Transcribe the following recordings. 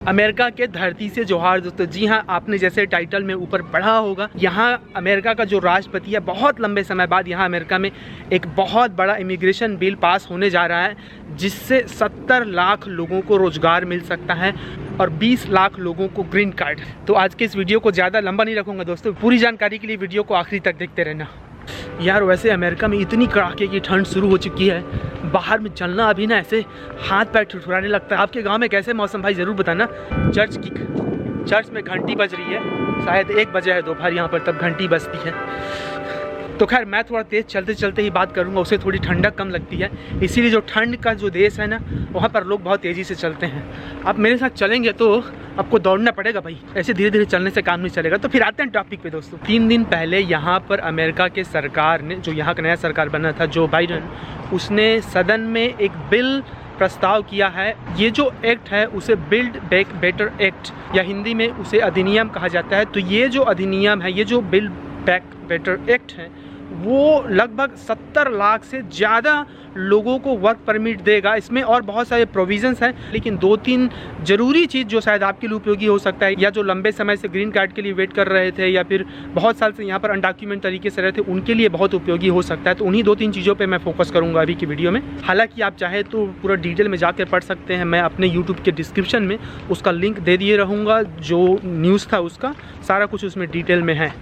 America के धरती से जोहार दोस्तों। जी हाँ, आपने जैसे टाइटल में ऊपर पढ़ा होगा, यहाँ अमेरिका का जो राष्ट्रपति है, बहुत लंबे समय बाद यहाँ अमेरिका में एक बहुत बड़ा इमिग्रेशन बिल पास होने जा रहा है, जिससे 70 लाख लोगों को रोजगार मिल सकता है और 20 लाख लोगों को ग्रीन कार्ड। तो आज के इस वीडियो को ज़्यादा लंबा नहीं रखूँगा दोस्तों, पूरी जानकारी के लिए वीडियो को आखिरी तक देखते रहना। यार वैसे अमेरिका में इतनी कड़ाके की ठंड शुरू हो चुकी है, बाहर में चलना अभी ना ऐसे हाथ पैर ठिठुराने लगता है। आपके गांव में कैसे मौसम भाई ज़रूर बताना। चर्च में घंटी बज रही है, शायद 1 बजे है दोपहर यहाँ पर, तब घंटी बजती है। तो खैर मैं थोड़ा तेज़ चलते चलते ही बात करूँगा, उससे थोड़ी ठंडक कम लगती है, इसीलिए जो ठंड का जो देश है ना, वहाँ पर लोग बहुत तेज़ी से चलते हैं। आप मेरे साथ चलेंगे तो आपको दौड़ना पड़ेगा भाई, ऐसे धीरे धीरे चलने से काम नहीं चलेगा। तो फिर आते हैं टॉपिक पे दोस्तों। 3 दिन पहले यहाँ पर अमेरिका के सरकार ने, जो यहाँ का नया सरकार बना था जो बाइडन, उसने सदन में एक बिल प्रस्ताव किया है। ये जो एक्ट है उसे बिल्ड बैक बेटर एक्ट या हिंदी में उसे अधिनियम कहा जाता है। तो ये जो अधिनियम है, ये जो बिल्ड बैक बेटर एक्ट है, वो लगभग 70 लाख से ज़्यादा लोगों को वर्क परमिट देगा। इसमें और बहुत सारे प्रोविजंस हैं, लेकिन 2-3 ज़रूरी चीज़ जो शायद आपके लिए उपयोगी हो सकता है, या जो लंबे समय से ग्रीन कार्ड के लिए वेट कर रहे थे या फिर बहुत साल से यहाँ पर अनडॉक्यूमेंट तरीके से रहे थे, उनके लिए बहुत उपयोगी हो सकता है। तो उन्हीं 2-3 चीज़ों पे मैं फोकस करूँगा अभी की वीडियो में। हालाँकि आप चाहे तो पूरा डिटेल में जाकर पढ़ सकते हैं, मैं अपने यूट्यूब के डिस्क्रिप्शन में उसका लिंक दे दिए रहूँगा। जो न्यूज़ था उसका सारा कुछ उसमें डिटेल में है।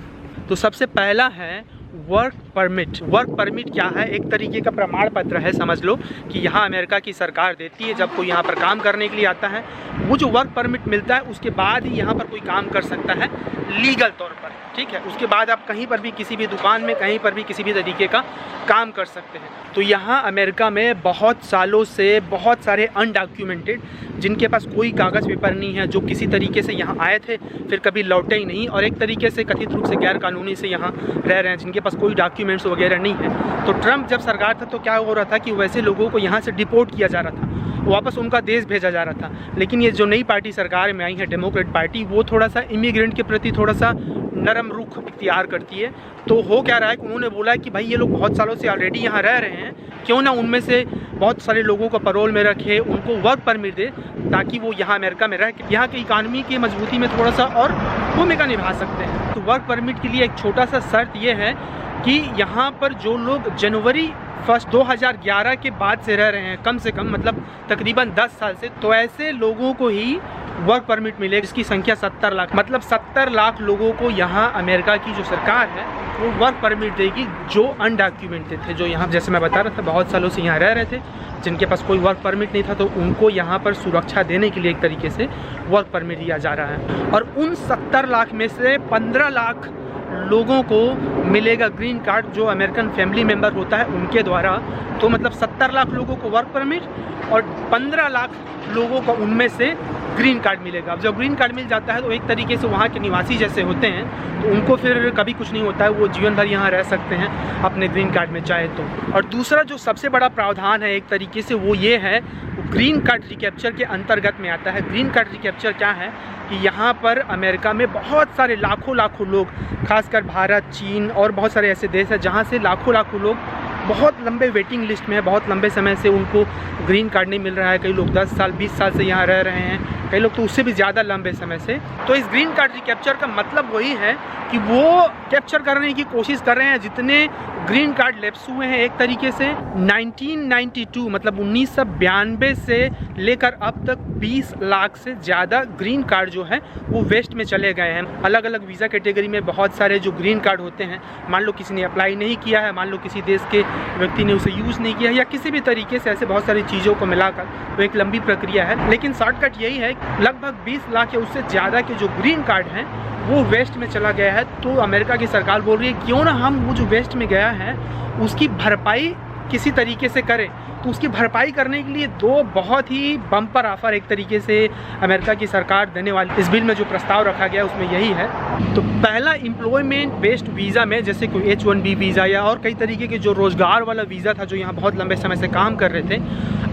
तो सबसे पहला है वर्क परमिट। वर्क परमिट क्या है? एक तरीके का प्रमाण पत्र है, समझ लो, कि यहाँ अमेरिका की सरकार देती है जब कोई यहाँ पर काम करने के लिए आता है। वो जो वर्क परमिट मिलता है उसके बाद ही यहाँ पर कोई काम कर सकता है लीगल तौर पर, ठीक है। उसके बाद आप कहीं पर भी, किसी भी दुकान में, कहीं पर भी किसी भी तरीके का काम कर सकते हैं। तो यहाँ अमेरिका में बहुत सालों से बहुत सारे अनडॉक्यूमेंटेड, जिनके पास कोई कागज़ पेपर नहीं है, जो किसी तरीके से यहाँ आए थे फिर कभी लौटे ही नहीं, और एक तरीके से कथित रूप से गैर कानूनी से यहाँ रह रहे हैं, जिनके पास कोई डॉक्यूमेंट्स वगैरह नहीं है। तो ट्रम्प जब सरकार था तो क्या हो रहा था कि वैसे लोगों को यहाँ से डिपोर्ट किया जा रहा था, वापस उनका देश भेजा जा रहा था। लेकिन ये जो नई पार्टी सरकार में आई है, डेमोक्रेट पार्टी, वो थोड़ा सा इमिग्रेंट के प्रति थोड़ा सा नरम रुख इख्तियार करती है। तो हो क्या रहा है कि उन्होंने बोला कि भाई ये लोग बहुत सालों से ऑलरेडी यहाँ रह रहे हैं, क्यों ना उनमें से बहुत सारे लोगों को पैरोल में रखे, उनको वर्क परमिट दे, ताकि वो यहाँ अमेरिका में रह के यहाँ की इकानमी की मजबूती में थोड़ा सा और भूमिका निभा सकते हैं। तो वर्क परमिट के लिए एक छोटा सा शर्त ये है कि यहाँ पर जो लोग जनवरी 1 2011 के बाद से रह रहे हैं, कम से कम मतलब तकरीबन 10 साल से, तो ऐसे लोगों को ही वर्क परमिट मिलेगा, जिसकी संख्या 70 लाख, मतलब 70 लाख लोगों को यहाँ अमेरिका की जो सरकार है वो वर्क परमिट देगी, जो अनडॉक्यूमेंटेड थे, जो यहाँ जैसे मैं बता रहा था बहुत सालों से यहाँ रह रहे थे, जिनके पास कोई वर्क परमिट नहीं था। तो उनको यहाँ पर सुरक्षा देने के लिए एक तरीके से वर्क परमिट दिया जा रहा है। और उन 70 लाख में से 15 लाख लोगों को मिलेगा ग्रीन कार्ड, जो अमेरिकन फैमिली मेंबर होता है उनके द्वारा। तो मतलब 70 लाख लोगों को वर्क परमिट और 15 लाख लोगों को उनमें से ग्रीन कार्ड मिलेगा। अब जब ग्रीन कार्ड मिल जाता है तो एक तरीके से वहाँ के निवासी जैसे होते हैं, तो उनको फिर कभी कुछ नहीं होता है, वो जीवन भर यहाँ रह सकते हैं अपने ग्रीन कार्ड में चाहे तो। और दूसरा जो सबसे बड़ा प्रावधान है एक तरीके से, वो ये है, ग्रीन कार्ड रिकैप्चर के अंतर्गत में आता है। ग्रीन कार्ड रिकैप्चर क्या है कि यहाँ पर अमेरिका में बहुत सारे लाखों लोग, खासकर भारत, चीन और बहुत सारे ऐसे देश हैं जहाँ से लाखों लोग बहुत लंबे वेटिंग लिस्ट में है, बहुत लंबे समय से उनको ग्रीन कार्ड नहीं मिल रहा है। कई लोग 10 साल 20 साल से यहाँ रह रहे हैं, कई लोग तो उससे भी ज़्यादा लंबे समय से। तो इस ग्रीन कार्ड रिकैप्चर का मतलब वही है कि वो कैप्चर करने की कोशिश कर रहे हैं जितने ग्रीन कार्ड लैप्स हुए हैं। एक तरीके से 1992 मतलब 1992 से लेकर अब तक 20 लाख से ज़्यादा ग्रीन कार्ड जो है वो वेस्ट में चले गए हैं। अलग अलग वीज़ा कैटेगरी में बहुत सारे जो ग्रीन कार्ड होते हैं, मान लो किसी ने अप्लाई नहीं किया है, मान लो किसी देश के व्यक्ति ने उसे यूज़ नहीं किया है, या किसी भी तरीके से ऐसे बहुत सारी चीज़ों को मिलाकर, तो एक लंबी प्रक्रिया है। लेकिन शॉर्टकट यही है, लगभग 20 लाख या उससे ज़्यादा के जो ग्रीन कार्ड हैं वो वेस्ट में चला गया है। तो अमेरिका की सरकार बोल रही है क्यों ना हम वो जो वेस्ट में गया है उसकी भरपाई किसी तरीके से करें। तो उसकी भरपाई करने के लिए 2 बहुत ही बम्पर ऑफर एक तरीके से अमेरिका की सरकार देने वाली, इस बिल में जो प्रस्ताव रखा गया उसमें यही है। तो पहला एम्प्लॉयमेंट बेस्ड वीज़ा में, जैसे कोई H1B वीज़ा या और कई तरीके के जो रोज़गार वाला वीज़ा था, जो यहाँ बहुत लंबे समय से काम कर रहे थे,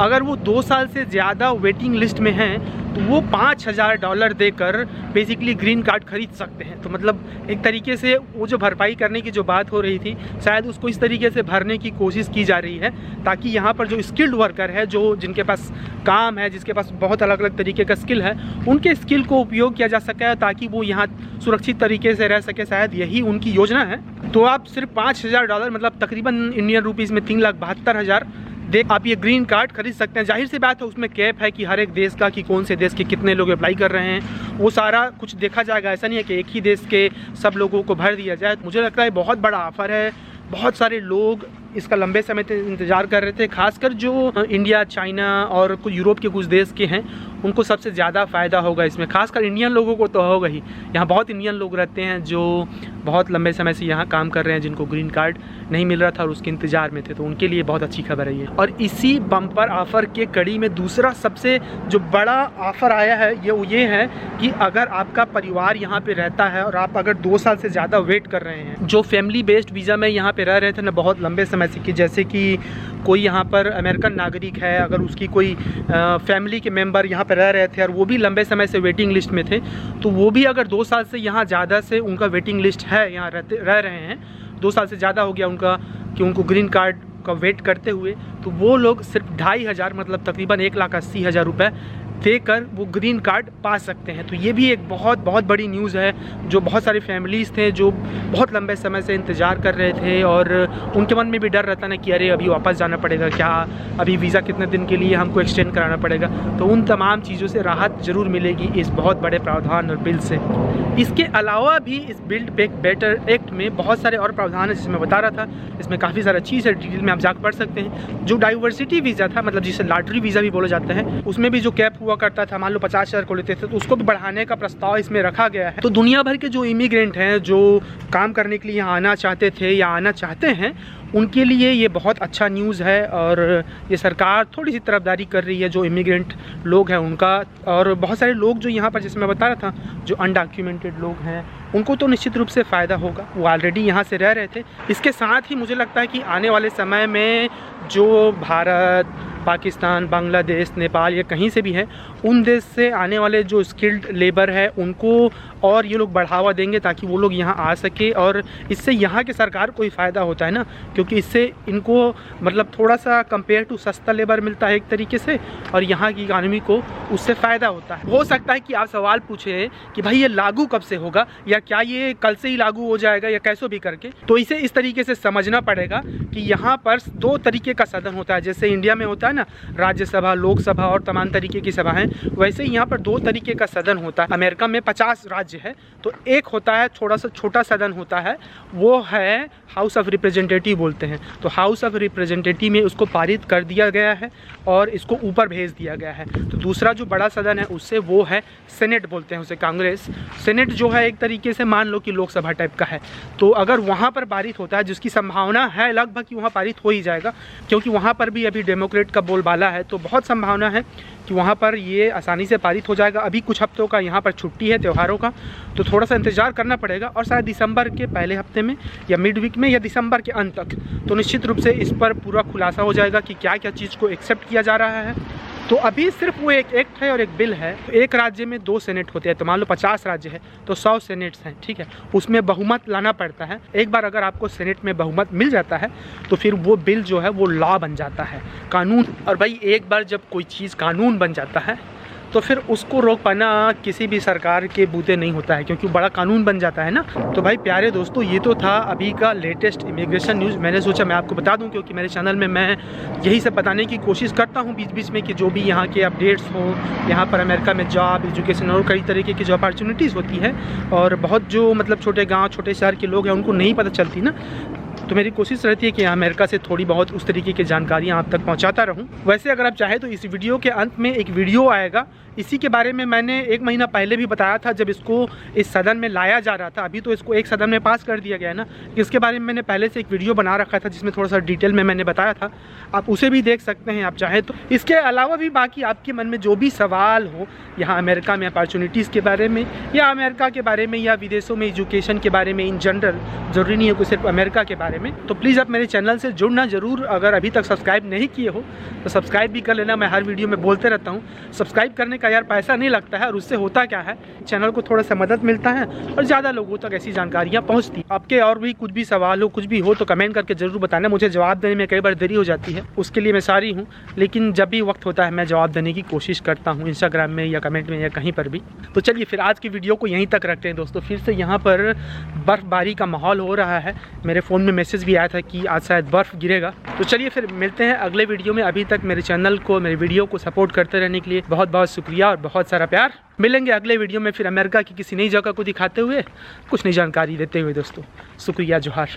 अगर वो 2 साल से ज़्यादा वेटिंग लिस्ट में हैं तो वो $5000 देकर बेसिकली ग्रीन कार्ड खरीद सकते हैं। तो मतलब एक तरीके से वो जो भरपाई करने की जो बात हो रही थी, शायद उसको इस तरीके से भरने की कोशिश की जा रही है ताकि यहाँ पर जो जो स्किल्ड वर्कर है, जो जिनके पास काम है, जिसके पास बहुत अलग अलग तरीके का स्किल है, उनके स्किल को उपयोग किया जा सके ताकि वो यहाँ सुरक्षित तरीके से रह सके। शायद यही उनकी योजना है। तो आप सिर्फ $5,000 मतलब तकरीबन इंडियन रुपीज़ में 3,72,000 दे आप ये ग्रीन कार्ड खरीद सकते हैं। जाहिर सी बात है उसमें कैप है कि हर एक देश का, कि कौन से देश के कितने लोग अप्लाई कर रहे हैं, वो सारा कुछ देखा जाएगा। ऐसा नहीं है कि एक ही देश के सब लोगों को भर दिया जाए। मुझे लगता है बहुत बड़ा ऑफ़र है। बहुत सारे लोग इसका लंबे समय से इंतज़ार कर रहे थे, खासकर जो इंडिया, चाइना और कुछ यूरोप के कुछ देश के हैं, उनको सबसे ज़्यादा फ़ायदा होगा इसमें। खासकर इंडियन लोगों को तो होगा ही। यहाँ बहुत इंडियन लोग रहते हैं जो बहुत लंबे समय से यहाँ काम कर रहे हैं, जिनको ग्रीन कार्ड नहीं मिल रहा था और उसके इंतज़ार में थे, तो उनके लिए बहुत अच्छी खबर है ये। और इसी बम्पर ऑफ़र के कड़ी में दूसरा सबसे जो बड़ा ऑफ़र आया है ये है कि अगर आपका परिवार यहाँ पे रहता है और आप अगर 2 साल से ज़्यादा वेट कर रहे हैं, जो फैमिली बेस्ड वीज़ा में यहाँ पे रह रहे थे ना बहुत लंबे समय से, कि जैसे कि कोई यहाँ पर अमेरिकन नागरिक है, अगर उसकी कोई फैमिली के मेंबर यहाँ पर रह रहे थे और वो भी लंबे समय से वेटिंग लिस्ट में थे, तो वो भी अगर 2 साल से यहाँ ज़्यादा से उनका वेटिंग लिस्ट है, यहाँ रह रहे हैं, 2 साल से ज़्यादा हो गया उनका कि उनको ग्रीन कार्ड का वेट करते हुए, तो वो लोग सिर्फ 2,500 मतलब तकरीबन 1,80,000 रुपये देकर वो ग्रीन कार्ड पा सकते हैं। तो ये भी एक बहुत बड़ी न्यूज़ है। जो बहुत सारी फैमिलीज़ थे जो बहुत लंबे समय से इंतज़ार कर रहे थे और उनके मन में भी डर रहता ना कि अरे अभी वापस जाना पड़ेगा क्या, अभी वीज़ा कितने दिन के लिए हमको एक्सटेंड कराना पड़ेगा, तो उन तमाम चीज़ों से राहत ज़रूर मिलेगी इस बहुत बड़े प्रावधान और बिल से। इसके अलावा भी इस बिल्ड बैक बेटर एक्ट में बहुत सारे और प्रावधान है, जिसमें बता रहा था। इसमें काफ़ी सारा चीज़ है, डिटेल में आप जाकर पढ़ सकते हैं। जो डाइवर्सिटी वीज़ा था, मतलब जिसे लॉटरी वीज़ा भी बोला जाता है, उसमें भी जो कैप हुआ करता था, मान लो 50,000 को लेते थे, तो उसको भी बढ़ाने का प्रस्ताव इसमें रखा गया है। तो दुनिया भर के जो इमिग्रेंट हैं, जो काम करने के लिए यहाँ आना चाहते थे या आना चाहते हैं, उनके लिए ये बहुत अच्छा न्यूज़ है। और ये सरकार थोड़ी सी तरफदारी कर रही है जो इमिग्रेंट लोग हैं उनका। और बहुत सारे लोग जो यहाँ पर, जैसे मैं बता रहा था, जो अनडॉक्यूमेंटेड लोग हैं, उनको तो निश्चित रूप से फ़ायदा होगा, वो ऑलरेडी यहाँ से रह रहे थे। इसके साथ ही मुझे लगता है कि आने वाले समय में जो भारत, पाकिस्तान, बांग्लादेश, नेपाल या कहीं से भी हैं, उन देश से आने वाले जो स्किल्ड लेबर है उनको और ये लोग बढ़ावा देंगे ताकि वो लोग यहाँ आ सके। और इससे यहाँ के सरकार को ही फ़ायदा होता है ना, क्योंकि इससे इनको मतलब थोड़ा सा कंपेयर टू सस्ता लेबर मिलता है एक तरीके से, और यहाँ की इकानमी को उससे फ़ायदा होता है। हो सकता है कि आप सवाल पूछे कि भाई ये लागू कब से होगा, या क्या ये कल से ही लागू हो जाएगा, या कैसे भी करके। तो इसे इस तरीके से समझना पड़ेगा कि यहाँ पर 2 तरीके का सदन होता है। जैसे इंडिया में होता है ना राज्यसभा, लोकसभा और तमाम तरीके की सभा हैं, वैसे ही यहाँ पर 2 तरीके का सदन होता है। अमेरिका में 50 राज्य है, तो एक होता है थोड़ा सा छोटा सदन होता है, वो है हाउस ऑफ रिप्रेजेंटेटिव बोलते हैं। तो हाउस ऑफ रिप्रेजेंटेटिव में उसको पारित कर दिया गया है और इसको ऊपर भेज दिया गया है। तो दूसरा जो बड़ा सदन है उससे, वो है सेनेट बोलते हैं उसे, कांग्रेस। सेनेट जो है एक तरीके से मान लो कि लोकसभा टाइप का है। तो अगर वहाँ पर पारित होता है, जिसकी संभावना है लगभग कि वहाँ पारित हो ही जाएगा, क्योंकि वहाँ पर भी अभी डेमोक्रेट का बोलबाला है, तो बहुत संभावना है कि वहाँ पर ये आसानी से पारित हो जाएगा। अभी कुछ हफ्तों का यहाँ पर छुट्टी है त्योहारों का, तो थोड़ा सा इंतज़ार करना पड़ेगा। और शायद दिसंबर के पहले हफ्ते में या मिड वीक में या दिसंबर के अंत तक तो निश्चित रूप से इस पर पूरा खुलासा हो जाएगा कि क्या क्या चीज़ को एक्सेप्ट किया जा रहा है। तो अभी सिर्फ वो एक एक्ट है और एक बिल है। तो एक राज्य में 2 सेनेट होते हैं, तो मान लो 50 राज्य है तो 100 सेनेट्स हैं, ठीक है। उसमें बहुमत लाना पड़ता है। एक बार अगर आपको सेनेट में बहुमत मिल जाता है तो फिर वो बिल जो है वो लॉ बन जाता है, कानून। और भाई एक बार जब कोई चीज़ कानून बन जाता है तो फिर उसको रोक पाना किसी भी सरकार के बूते नहीं होता है, क्योंकि बड़ा कानून बन जाता है ना। तो भाई प्यारे दोस्तों, ये तो था अभी का लेटेस्ट इमिग्रेशन न्यूज़। मैंने सोचा मैं आपको बता दूं, क्योंकि मेरे चैनल में मैं यही सब बताने की कोशिश करता हूं बीच बीच में कि जो भी यहाँ के अपडेट्स हो, यहाँ पर अमेरिका में जॉब, एजुकेशन और कई तरीके की जो अपॉर्चुनिटीज़ होती है, और बहुत जो मतलब छोटे गाँव, छोटे शहर के लोग हैं उनको नहीं पता चलती ना। तो मेरी कोशिश रहती है कि अमेरिका से थोड़ी बहुत उस तरीके की जानकारियाँ आप तक पहुँचाता रहूँ। वैसे अगर आप चाहें तो इस वीडियो के अंत में एक वीडियो आएगा, इसी के बारे में मैंने 1 महीना पहले भी बताया था जब इसको इस सदन में लाया जा रहा था। अभी तो इसको एक सदन में पास कर दिया गया है ना, इसके बारे में मैंने पहले से एक वीडियो बना रखा था जिसमें थोड़ा सा डिटेल में मैंने बताया था, आप उसे भी देख सकते हैं आप चाहें तो। इसके अलावा भी बाकी आपके मन में जो भी सवाल हो यहाँ अमेरिका में अपॉर्चुनिटीज़ के बारे में, या अमेरिका के बारे में, या विदेशों में एजुकेशन के बारे में इन जनरल, ज़रूरी नहीं है कि सिर्फ अमेरिका के बारे बारे में। तो प्लीज़ आप मेरे चैनल से जुड़ना जरूर, अगर अभी तक सब्सक्राइब नहीं किए हो तो सब्सक्राइब भी कर लेना। मैं हर वीडियो में बोलते रहता हूँ, सब्सक्राइब करने का यार पैसा नहीं लगता है, और उससे होता क्या है, चैनल को थोड़ा सा मदद मिलता है और ज़्यादा लोगों तक ऐसी जानकारियाँ पहुँचती। आपके और भी कुछ भी सवाल हो, कुछ भी हो तो कमेंट करके ज़रूर बताना। मुझे जवाब देने में कई बार देरी हो जाती है, उसके लिए मैं सॉरी हूँ, लेकिन जब भी वक्त होता है मैं जवाब देने की कोशिश करता हूँ, इंस्टाग्राम में या कमेंट में या कहीं पर भी। तो चलिए फिर आज की वीडियो को यहीं तक रखते हैं दोस्तों। फिर से यहाँ पर बर्फ़बारी का माहौल हो रहा है, मेरे फ़ोन में मैसेज भी आया था कि आज शायद बर्फ़ गिरेगा। तो चलिए फिर मिलते हैं अगले वीडियो में। अभी तक मेरे चैनल को, मेरे वीडियो को सपोर्ट करते रहने के लिए बहुत बहुत शुक्रिया और बहुत सारा प्यार। मिलेंगे अगले वीडियो में फिर अमेरिका की किसी नई जगह को दिखाते हुए, कुछ नई जानकारी देते हुए दोस्तों। शुक्रिया, जोहार।